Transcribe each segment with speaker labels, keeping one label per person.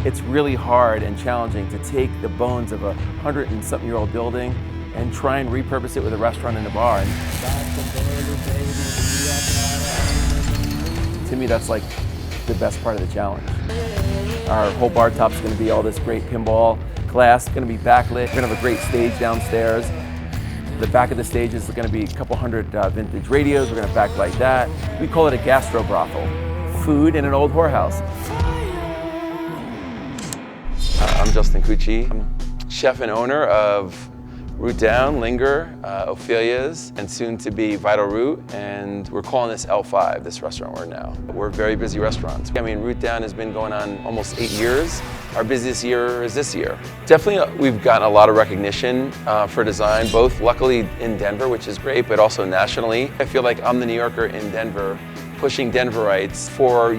Speaker 1: It's really hard and challenging to take the bones of a 100-and-something-year-old building and try and repurpose it with a restaurant and a bar. And to me, that's like the best part of the challenge. Our whole bar top's going to be all this great pinball glass, going to be backlit. We're going to have a great stage downstairs. The back of the stage is going to be a couple hundred vintage radios. We're going to backlight that. We call it a gastro brothel. Food in an old whorehouse. I'm Justin Cucci. I'm chef and owner of Root Down, Linger, Ophelia's, and soon to be Vital Root, and we're calling this L5, this restaurant we're in now. We're very busy restaurants. I mean, Root Down has been going on almost 8 years. Our busiest year is this year. Definitely we've gotten a lot of recognition for design, both luckily in Denver, which is great, but also nationally. I feel like I'm the New Yorker in Denver, pushing Denverites for,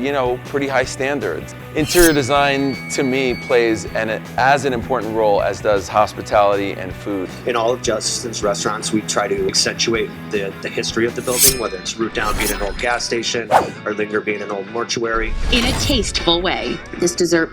Speaker 1: pretty high standards. Interior design, to me, plays as an important role as does hospitality and food.
Speaker 2: In all of Justin's restaurants, we try to accentuate the history of the building, whether it's Root Down being an old gas station or Linger being an old mortuary.
Speaker 3: In a tasteful way. This dessert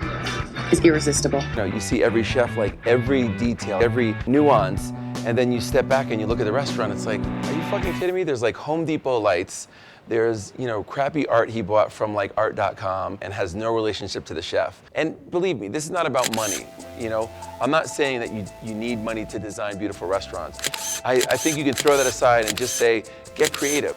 Speaker 3: is irresistible.
Speaker 1: You see every chef, like every detail, every nuance, and then you step back and you look at the restaurant, it's like, are you fucking kidding me? There's like Home Depot lights. There's, crappy art he bought from like art.com and has no relationship to the chef. And believe me, this is not about money. I'm not saying that you need money to design beautiful restaurants. I think you can throw that aside and just say, get creative.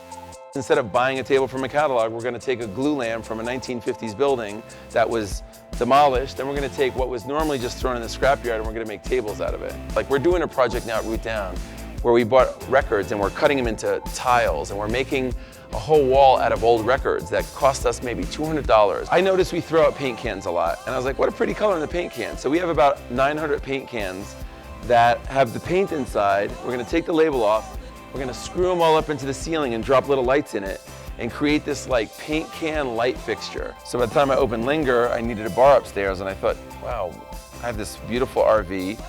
Speaker 1: Instead of buying a table from a catalog, we're gonna take a glue lamp from a 1950s building that was demolished, and we're gonna take what was normally just thrown in the scrapyard and we're gonna make tables out of it. Like, we're doing a project now at Root Down where we bought records and we're cutting them into tiles, and we're making a whole wall out of old records that cost us maybe $200. I noticed we throw out paint cans a lot, and I was like, what a pretty color in the paint can. So we have about 900 paint cans that have the paint inside. We're gonna take the label off, we're gonna screw them all up into the ceiling and drop little lights in it and create this like paint can light fixture. So by the time I opened Linger, I needed a bar upstairs, and I thought, wow, I have this beautiful RV.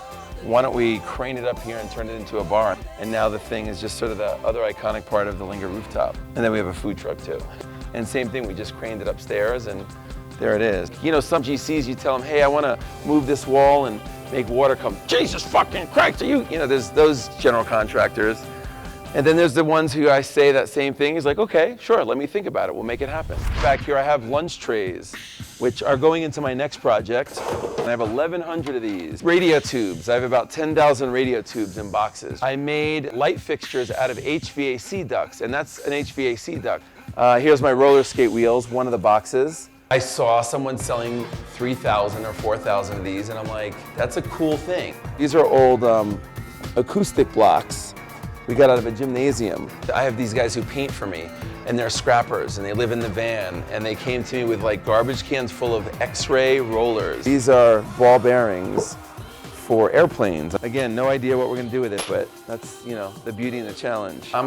Speaker 1: Why don't we crane it up here and turn it into a bar? And now the thing is just sort of the other iconic part of the Linger rooftop. And then we have a food truck too. And same thing, we just craned it upstairs and there it is. Some GCs, you tell them, hey, I want to move this wall and make water come. Jesus fucking Christ, are you? There's those general contractors. And then there's the ones who I say that same thing. He's like, okay, sure, let me think about it. We'll make it happen. Back here I have lunch trays, which are going into my next project. And I have 1,100 of these. Radio tubes, I have about 10,000 radio tubes in boxes. I made light fixtures out of HVAC ducts, and that's an HVAC duct. Here's my roller skate wheels, one of the boxes. I saw someone selling 3,000 or 4,000 of these, and I'm like, that's a cool thing. These are old acoustic blocks we got out of a gymnasium. I have these guys who paint for me, and they're scrappers, and they live in the van, and they came to me with like garbage cans full of X-ray rollers. These are ball bearings for airplanes. Again, no idea what we're gonna do with it, but that's, the beauty and the challenge. I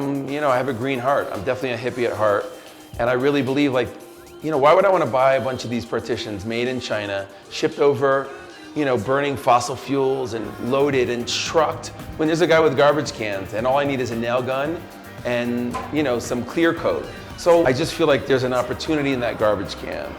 Speaker 1: have a green heart. I'm definitely a hippie at heart, and I really believe why would I wanna buy a bunch of these partitions made in China, shipped over, burning fossil fuels and loaded and trucked, when there's a guy with garbage cans and all I need is a nail gun and some clear coat. So I just feel like there's an opportunity in that garbage can.